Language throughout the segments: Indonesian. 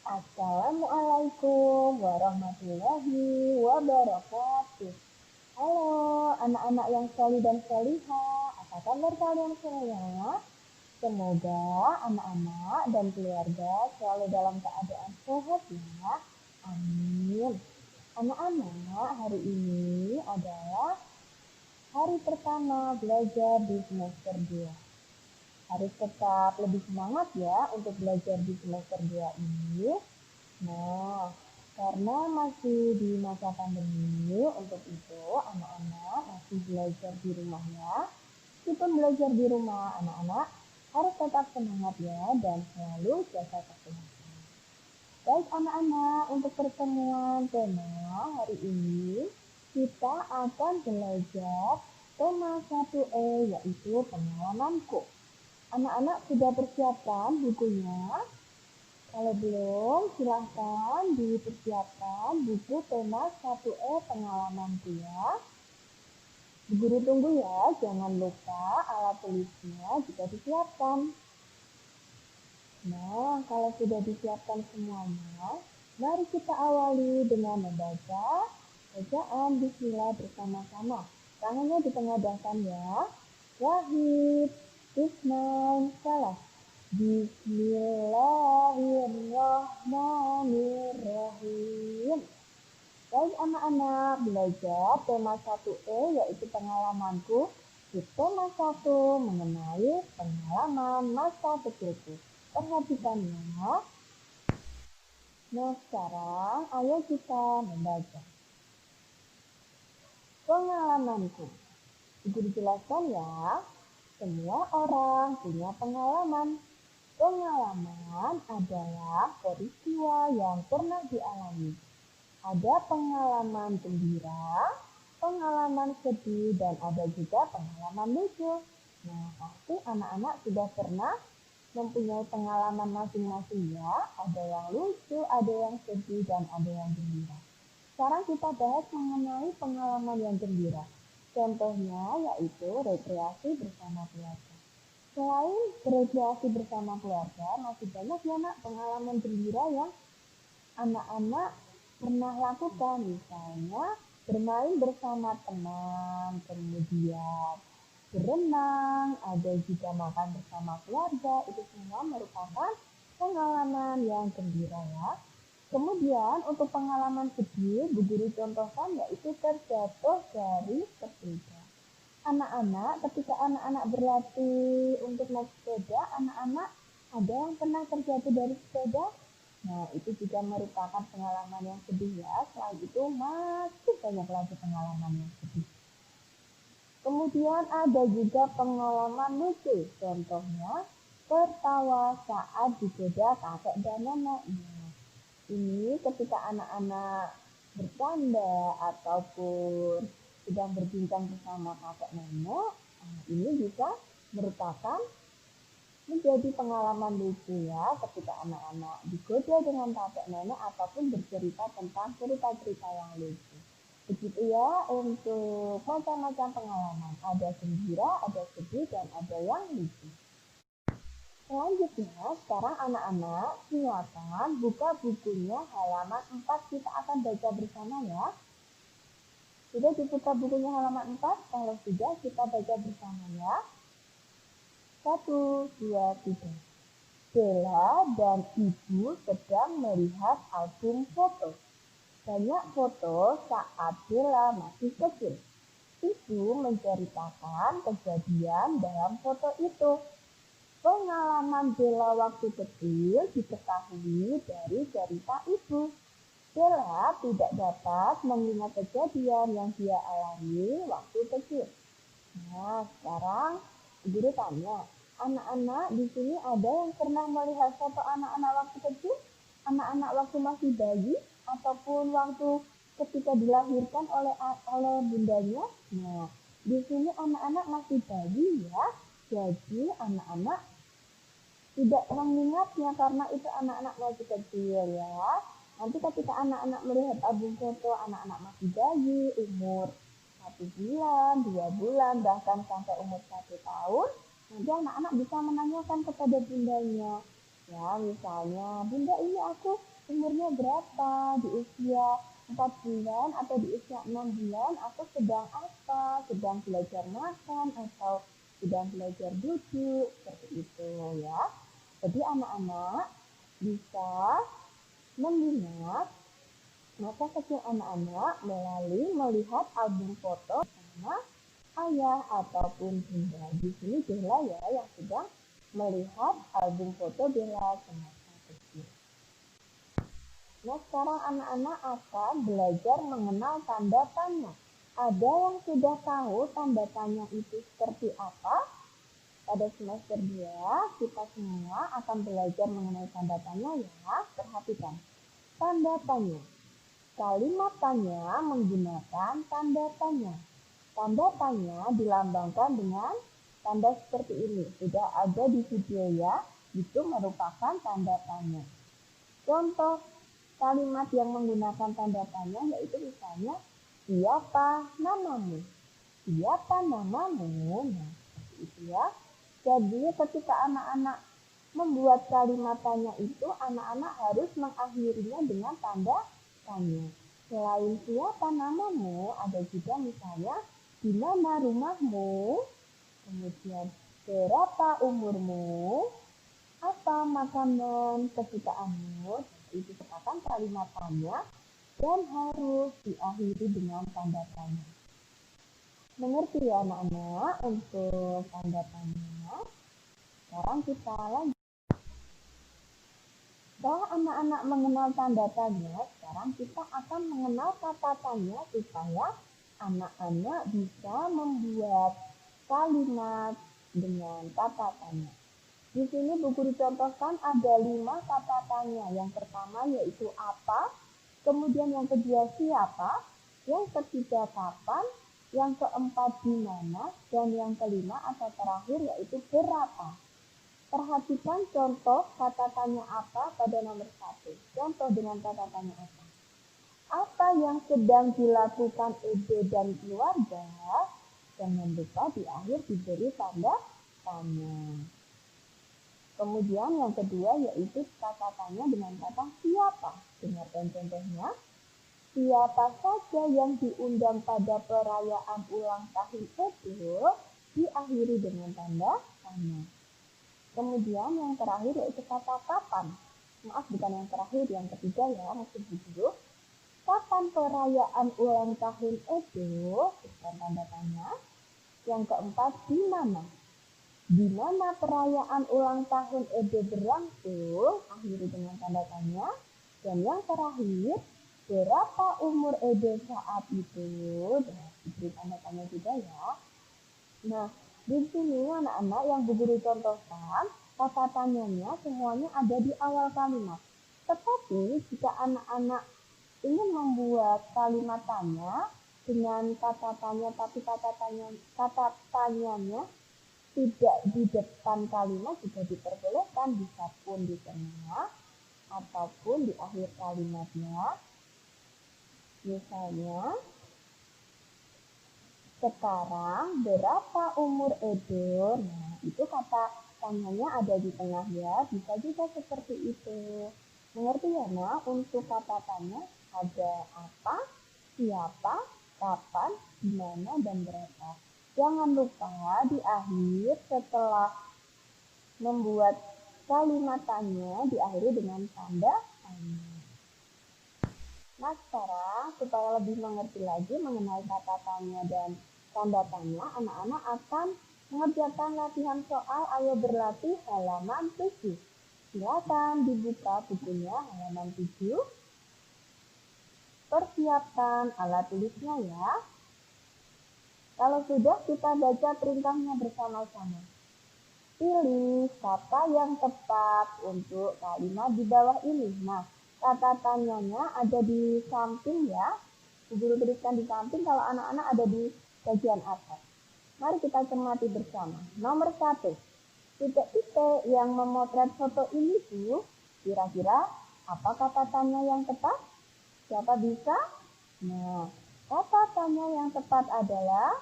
Assalamualaikum warahmatullahi wabarakatuh. Halo anak-anak yang salih dan salihah, apa kabar kalian semua? Semoga anak-anak dan keluarga selalu dalam keadaan sehat ya. Amin. Anak-anak, hari ini adalah hari pertama belajar di semester 2. Harus tetap lebih semangat ya untuk belajar di semester 2 ini. Nah, karena masih di masa pandemi, untuk itu anak-anak masih belajar di rumah ya. Meskipun belajar di rumah, anak-anak harus tetap semangat ya dan selalu jaga kesehatan. Baik anak-anak, untuk pertemuan tema hari ini kita akan belajar tema 1E yaitu pengalamanku. Anak-anak sudah persiapkan bukunya? Kalau belum, silahkan dipersiapkan buku tema 1E pengalamanku ya. Guru tunggu ya, jangan lupa alat tulisnya juga disiapkan. Nah, kalau sudah disiapkan semuanya, mari kita awali dengan membaca bacaan Bismillah bersama-sama. Tangannya ditengadahkan ya. Wahid, Bismillah, salah. Bismillahirrahmanirrahim. Baik anak-anak, belajar tema 1E yaitu pengalamanku di tema 1 mengenai pengalaman masa kecilku. Perhatikan ya. Nah sekarang ayo kita membaca. Pengalamanku. Itu dijelaskan ya. Semua orang punya pengalaman. Pengalaman adalah peristiwa yang pernah dialami. Ada pengalaman gembira, pengalaman sedih, dan ada juga pengalaman lucu. Nah, pasti anak-anak sudah pernah mempunyai pengalaman masing-masing ya. Ada yang lucu, ada yang sedih, dan ada yang gembira. Sekarang kita bahas mengenai pengalaman yang gembira. Contohnya yaitu rekreasi bersama keluarga. Selain berekreasi bersama keluarga, masih banyak ya nak pengalaman gembira yang anak-anak pernah lakukan. Misalnya bermain bersama teman, kemudian berenang, ada juga makan bersama keluarga. Itu semua merupakan pengalaman yang gembira ya. Kemudian untuk pengalaman sedih, Bu Guru contohkan yaitu terjatuh dari sepeda. Anak-anak, ketika anak-anak berlatih untuk naik sepeda, anak-anak ada yang pernah terjatuh dari sepeda? Nah, itu juga merupakan pengalaman yang sedih ya. Selain itu masih banyak lagi pengalaman yang sedih. Kemudian ada juga pengalaman lucu. Contohnya, tertawa saat digoda kakek dan nenek. Nah, ini ketika anak-anak bercanda ataupun sedang berbincang bersama kakek nenek, ini bisa merupakan menjadi pengalaman lucu ya ketika anak-anak digoda dengan kakek nenek ataupun bercerita tentang cerita-cerita yang lucu. Begitu ya untuk macam-macam pengalaman. Ada gembira, ada sedih, dan ada yang lucu. Selanjutnya, sekarang anak-anak silakan buka bukunya halaman 4. Kita akan baca bersama ya. Sudah dibuka bukunya halaman 4? Kalau sudah, kita baca bersama ya. 1, 2, 3. Bella dan ibu sedang melihat album foto. Banyak foto saat Bella masih kecil. Ibu menceritakan kejadian dalam foto itu. Pengalaman Bella waktu kecil diketahui dari cerita ibu. Bella tidak dapat mengingat kejadian yang dia alami waktu kecil. Nah, sekarang guru tanya, anak-anak di sini ada yang pernah melihat foto anak-anak waktu kecil? Anak-anak waktu masih bayi ataupun waktu ketika dilahirkan oleh bundanya? Nah, di sini anak-anak masih bayi ya. Jadi anak-anak tidak mengingatnya karena itu anak-anak masih kecil ya. Nanti ketika anak-anak melihat album foto anak-anak masih bayi, umur 1 bulan, 2 bulan, bahkan sampai umur 1 tahun, nanti anak-anak bisa menanyakan kepada bundanya. Ya, misalnya, bunda ini aku umurnya berapa, di usia 4 bulan atau di usia 6 bulan, atau sedang apa, sedang belajar makan atau sedang belajar duduk, seperti itu ya. Jadi anak-anak bisa mengingat masa kecil anak-anak melalui melihat album foto bersama ayah ataupun bunda. Di sini Bella ya yang sedang melihat album foto Bella semasa kecil. Nah, sekarang anak-anak akan belajar mengenal tanda tanya. Ada yang sudah tahu tanda tanya itu seperti apa? Pada semester 2, kita semua akan belajar mengenai tanda tanya ya. Perhatikan. Tanda tanya. Kalimat tanya menggunakan tanda tanya. Tanda tanya dilambangkan dengan tanda seperti ini. Sudah ada di video ya. Itu merupakan tanda tanya. Contoh kalimat yang menggunakan tanda tanya yaitu misalnya, siapa namamu? Siapa namamu? Nah, seperti itu ya. Jadi ketika anak-anak membuat kalimat tanya itu, anak-anak harus mengakhirinya dengan tanda tanya. Selain siapa namamu, ada juga misalnya, di mana rumahmu? Kemudian, berapa umurmu? Apa makanan kesukaanmu? Itu merupakan kalimat tanya dan harus diakhiri dengan tanda tanya. Mengerti ya anak-anak untuk tanda tanya? Sekarang kita lanjut. Setelah anak-anak mengenal tanda tanya, sekarang kita akan mengenal kata tanya supaya anak-anak bisa membuat kalimat dengan kata tanya. Di sini Bu Guru contohkan ada 5 kata tanya. Yang pertama yaitu apa, kemudian yang kedua siapa, yang ketiga kapan, yang keempat di mana, dan yang kelima atau terakhir yaitu berapa. Perhatikan contoh kata tanya apa pada nomor 1. Contoh dengan kata tanya apa. Apa yang sedang dilakukan Ede dan keluarga? Jangan lupa di akhir diberi tanda tanya. Kemudian yang kedua yaitu kata tanya dengan kata siapa. Dengarkan contohnya. Siapa saja yang diundang pada perayaan ulang tahun Ede diakhiri dengan tanda tanya. Kemudian yang terakhir yaitu kata kapan. Maaf, bukan yang terakhir, yang ketiga ya, maksud dulu. Kapan perayaan ulang tahun Edo? Bukan tanda tanya. Yang keempat, di mana? Di mana perayaan ulang tahun Edo berlangsung? Akhiri dengan tanda tanya. Dan yang terakhir, berapa umur Edo saat itu? Dan diberi tanda tanya juga ya. Nah, di sini anak-anak yang Bu Guru contohkan, kata tanyanya semuanya ada di awal kalimat. Tetapi jika anak-anak ingin membuat kalimat tanya dengan kata tanya tapi kata tanyanya tidak di depan kalimat juga diperbolehkan, bisa pun di tengah ataupun di akhir kalimatnya. Misalnya, sekarang berapa umur Edo? Nah, itu kata tanyanya ada di tengah ya. Bisa juga seperti itu. Mengerti ya, Nak? Untuk kata tanya ada apa, siapa, kapan, di mana, dan berapa. Jangan lupa di akhir setelah membuat kalimat tanya diakhiri dengan tanda tanya. Nah, sekarang supaya lebih mengerti lagi mengenai kata tanya dan tanda tanya, anak-anak akan mengerjakan latihan soal Ayo Berlatih halaman 7. Silakan dibuka bukunya halaman 7. Persiapkan alat tulisnya ya. Kalau sudah, kita baca perintahnya bersama-sama. Pilih kata yang tepat untuk kalimat di bawah ini. Nah, kata tanyanya ada di samping ya. Guru tuliskan di samping kalau anak-anak ada di bagian atas. Mari kita cermati bersama. Nomor 1. Titik-titik yang memotret foto ini tuh, kira-kira apa kata tanya yang tepat? Siapa bisa? Nah, kata tanya yang tepat adalah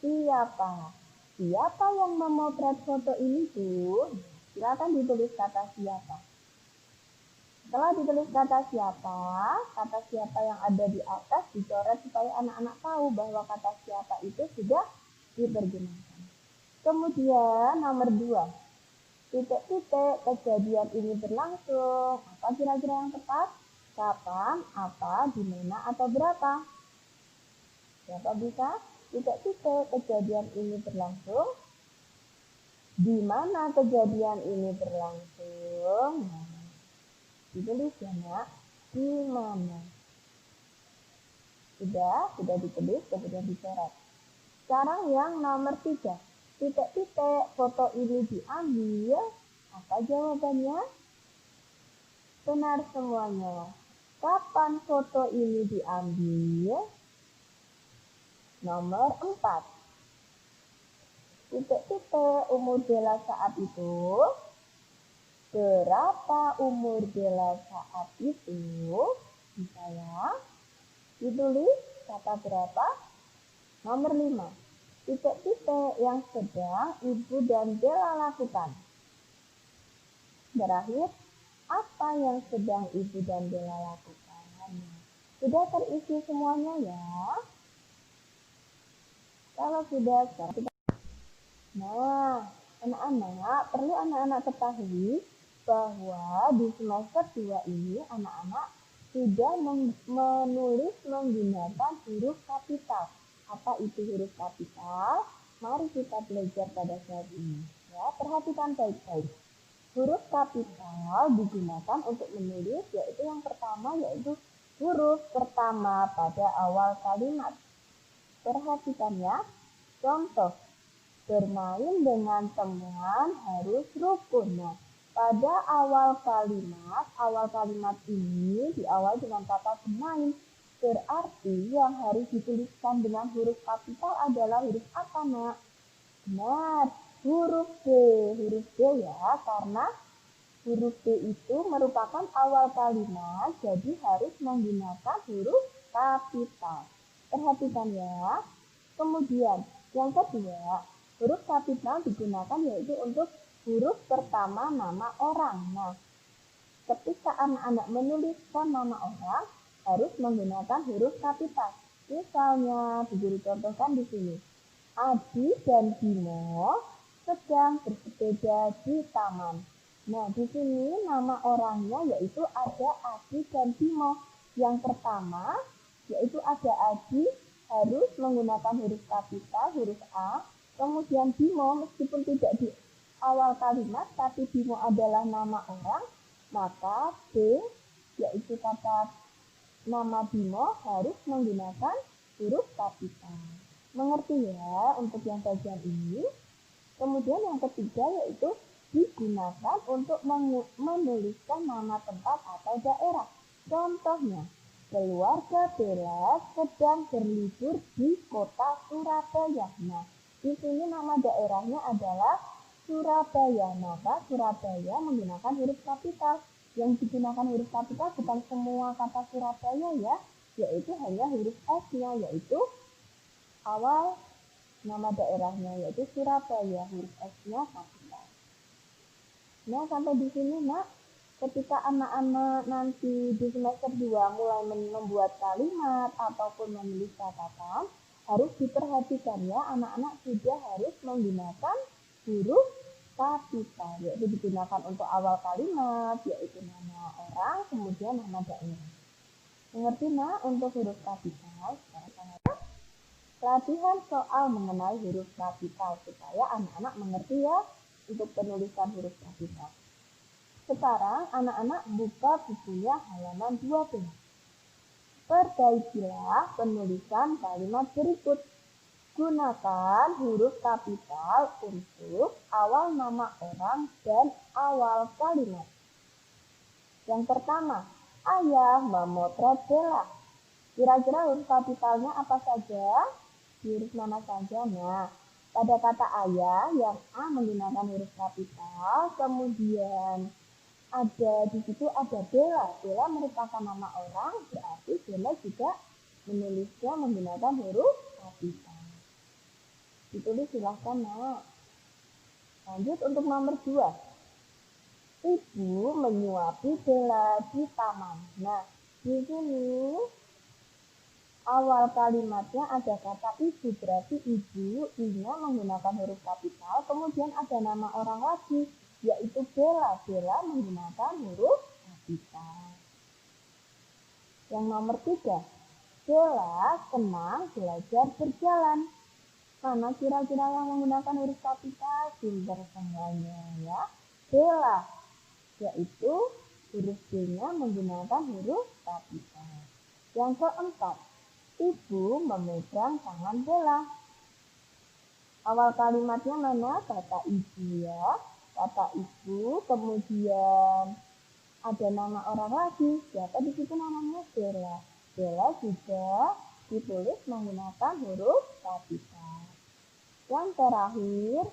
siapa? Siapa yang memotret foto ini tuh? Silakan ditulis kata siapa. Setelah ditulis kata siapa yang ada di atas dicoret supaya anak-anak tahu bahwa kata siapa itu sudah dipergunakan. Kemudian nomor 2, titik-titik kejadian ini berlangsung. Apa kira-kira yang tepat? Kapan, apa, di mana, atau berapa? Siapa bisa? Titik-titik kejadian ini berlangsung. Di mana kejadian ini berlangsung? Nah, ditulis ya nak, di mana? Sudah ditulis, kemudian dicoret. Sekarang yang nomor 3, titik-titik foto ini diambil. Apa jawabannya? Benar semuanya. Kapan foto ini diambil? Nomor 4. Titik-titik umur Bella saat itu. Berapa umur Bella saat itu? Bisa ya? Ditulis kata berapa? Nomor 5. Titik-titik yang sedang Ibu dan Bella lakukan. Terakhir, apa yang sedang Ibu dan Bella lakukan? Sudah terisi semuanya ya? Kalau sudah, sekarang kita... Nah, anak-anak, perlu anak-anak ketahui bahwa di semester 2 ini anak-anak sudah menulis menggunakan huruf kapital. Apa itu huruf kapital? Mari kita belajar pada saat ini. Ya, perhatikan baik-baik. Huruf kapital digunakan untuk menulis, yaitu yang pertama, yaitu huruf pertama pada awal kalimat. Perhatikan ya. Contoh, bermain dengan teman harus rukun. Nah, pada awal kalimat ini diawali dengan kata bermain. Berarti yang harus dituliskan dengan huruf kapital adalah huruf apa, nak? Benar, huruf B. Huruf B ya, karena huruf B itu merupakan awal kalimat, jadi harus menggunakan huruf kapital. Perhatikan ya. Kemudian, yang kedua, huruf kapital digunakan yaitu untuk huruf pertama nama orang. Nah, ketika anak-anak menuliskan nama orang, harus menggunakan huruf kapital. Misalnya, Bu contohkan di sini. Adi dan Bimo sedang bersepeda di taman. Nah, di sini nama orangnya yaitu ada Adi dan Bimo. Yang pertama, yaitu ada Adi, harus menggunakan huruf kapital, huruf A. Kemudian Bimo, meskipun tidak di awal kalimat, tapi Bimo adalah nama orang, maka B, yaitu kata nama Bimo, harus menggunakan huruf kapital. Mengerti ya untuk yang bagian ini? Kemudian yang ketiga yaitu digunakan untuk menuliskan nama tempat atau daerah. Contohnya, keluarga Bella sedang berlibur di kota Surabaya. Nah, di sini nama daerahnya adalah Surabaya. Maka Surabaya menggunakan huruf kapital. Yang digunakan huruf kapital bukan semua kata Surabaya ya, yaitu hanya huruf S-nya, yaitu awal nama daerahnya, yaitu Surabaya, huruf S-nya kapital. Nah, sampai di sini, nak. Ketika anak-anak nanti di semester 2 mulai membuat kalimat ataupun menulis catatan, harus diperhatikan ya, anak-anak sudah harus menggunakan huruf kapital, yaitu digunakan untuk awal kalimat, yaitu nama orang, kemudian nama daerah. Mengerti, nak, untuk huruf kapital? Latihan soal mengenai huruf kapital supaya anak-anak mengerti ya untuk penulisan huruf kapital. Sekarang anak-anak buka bukunya halaman 12. Perbaikilah penulisan kalimat berikut. Gunakan huruf kapital untuk awal nama orang dan awal kalimat. Yang pertama, ayah memotret Bella. Kira-kira huruf kapitalnya apa saja? Huruf mana saja? Nah, pada kata ayah yang A menggunakan huruf kapital, kemudian ada di situ ada Bella. Bella merupakan nama orang, berarti Bella juga menulisnya menggunakan huruf kapital. Ditulis silahkan, nak. Lanjut untuk nomor 2. Ibu menyuapi Bella di taman. Nah, di sini awal kalimatnya ada kata ibu, berarti ibu, I-nya menggunakan huruf kapital, kemudian ada nama orang lagi, yaitu Bella. Bella menggunakan huruf kapital. Yang nomor 3, Bella senang belajar berjalan. Mana kira-kira yang menggunakan huruf kapital? Pinter semuanya ya. Bella, yaitu huruf B-nya menggunakan huruf kapital. Yang keempat, ibu memegang tangan Bella. Awal kalimatnya mana? Kata ibu ya. Kata ibu, kemudian ada nama orang lagi. Siapa di situ namanya? Bella. Bella juga ditulis menggunakan huruf kapital. Yang terakhir,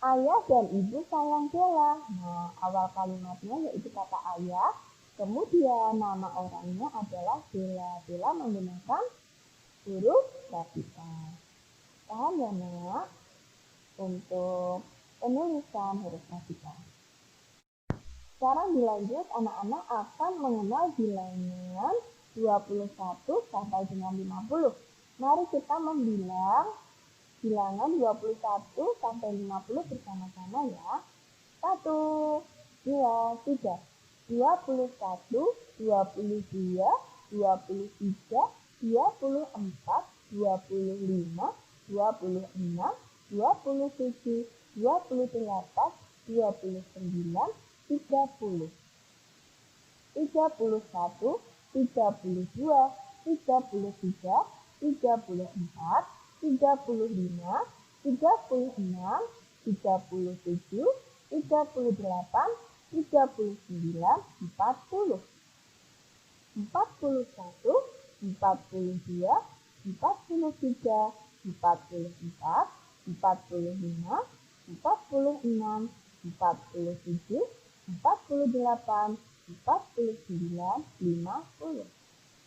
ayah dan ibu sayang Bella. Nah, awal kalimatnya yaitu kata ayah, kemudian nama orangnya adalah Bella. Bella menggunakan huruf kapital. Paham ya, Nak? Untuk penulisan huruf kapital. Sekarang dilanjut, anak-anak akan mengenal bilangan 21 sampai dengan 50. Mari kita membilang bilangan 21 sampai 50 bersama-sama ya. 1, 2, 3. 21, 22, 23, 24, 25, 26, 27, 28, 29, 30. 31, 32, 33, 34, 35, 36, 37, 38, 39, 40. 41, 42, 43, 44, 45, 46, 47, 48, 49, 50.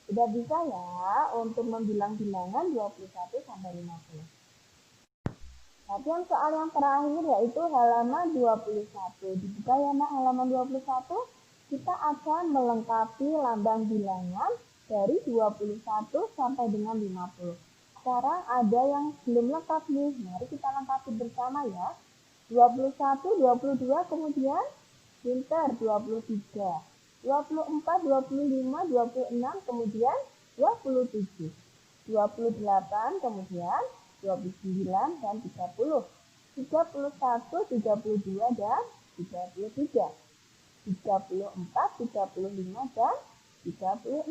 Sudah bisa ya untuk membilang bilangan 21 sampai 50. Latihan soal yang terakhir yaitu halaman 21. Dibuka ya Nak halaman 21. Kita akan melengkapi lambang bilangan dari 21 sampai dengan 50. Sekarang ada yang belum lengkap nih. Mari kita lengkapi bersama ya. 21, 22, kemudian pinter 23. 24, 25, 26, kemudian 27. 28, kemudian 29 dan 30. 31, 32 dan 33. 34, 35 dan 36.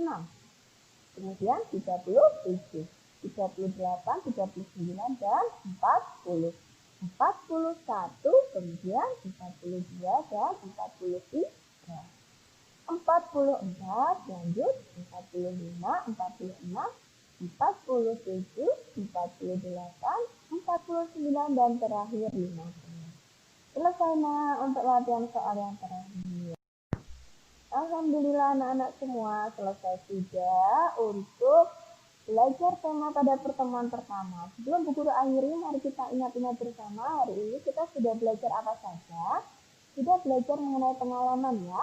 Kemudian 37, 38, 39 dan 40. 41, kemudian 42 dan 43. 44, lanjut 45, 46, 47, 48, 49 dan terakhir 50. Selesai Nak untuk latihan soal yang terakhir. Alhamdulillah anak-anak semua selesai sudah untuk belajar tema pada pertemuan pertama. Sebelum Bu Guru akhiri, mari kita ingat-ingat bersama. Hari ini kita sudah belajar apa saja? Sudah belajar mengenai pengalaman ya.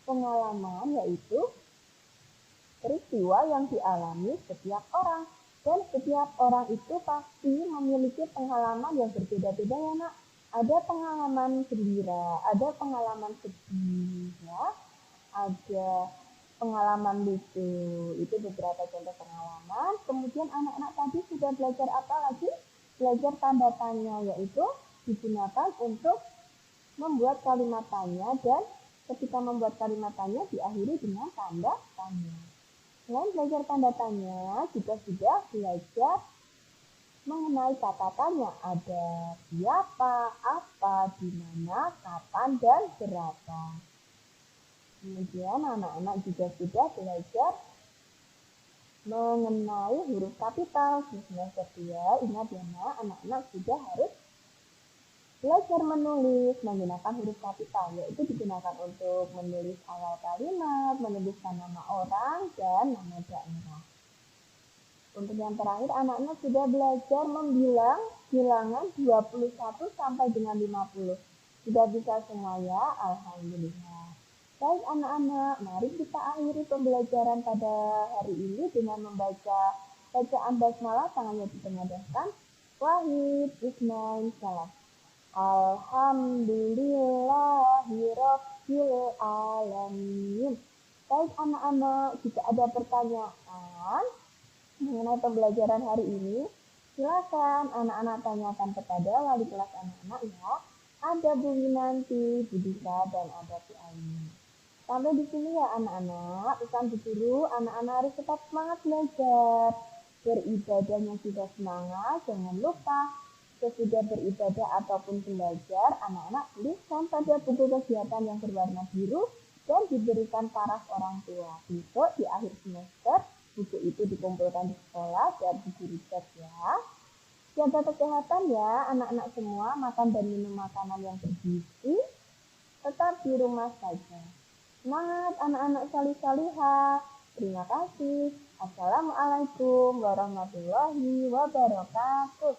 Pengalaman yaitu peristiwa yang dialami setiap orang. Dan setiap orang itu pasti memiliki pengalaman yang berbeda-beda ya Nak. Ada pengalaman gembira, ada pengalaman sedih ya. Ada pengalaman lucu, itu beberapa contoh pengalaman. Kemudian anak-anak tadi sudah belajar apa lagi? Belajar tanda tanya, yaitu digunakan untuk membuat kalimat tanya dan ketika membuat kalimat tanya diakhiri dengan tanda tanya. Selain belajar tanda tanya, juga sudah belajar mengenai kata tanya. Ada siapa, apa, di mana, kapan, dan berapa. Kemudian anak-anak juga sudah belajar mengenai huruf kapital. Di semester 2, ingat ya Nak, anak-anak sudah harus belajar menulis menggunakan huruf kapital, yaitu digunakan untuk menulis awal kalimat, menuliskan nama orang, dan nama daerah. Untuk yang terakhir, anak-anak sudah belajar membilang bilangan 21 sampai dengan 50. Sudah bisa semua ya? Alhamdulillah. Baik anak-anak, mari kita akhiri pembelajaran pada hari ini dengan membaca bacaan basmalah, tangannya ditengadahkan. Wahid, Ismail, Salam. Alhamdulillahirabbil alamin. Baik anak-anak, jika ada pertanyaan mengenai pembelajaran hari ini, silakan anak-anak tanyakan kepada wali kelas anak-anak ya. Ada Bu Winanti, Bu Dika, dan ada Bu Aini. Sampai di sini ya anak-anak. Pesan Bu Guru, anak-anak harus tetap semangat belajar. Beribadahnya sudah semangat, jangan lupa sesudah beribadah ataupun belajar, anak-anak tuliskan pada buku kegiatan yang berwarna biru dan diberikan paras orang tua. Besok di akhir semester, buku itu dikumpulkan di sekolah dan guru cek ya. Jaga kesehatan ya anak-anak semua, makan dan minum makanan yang bergizi, tetap di rumah saja. Semangat anak-anak salih-salihah. Terima kasih. Assalamualaikum warahmatullahi wabarakatuh.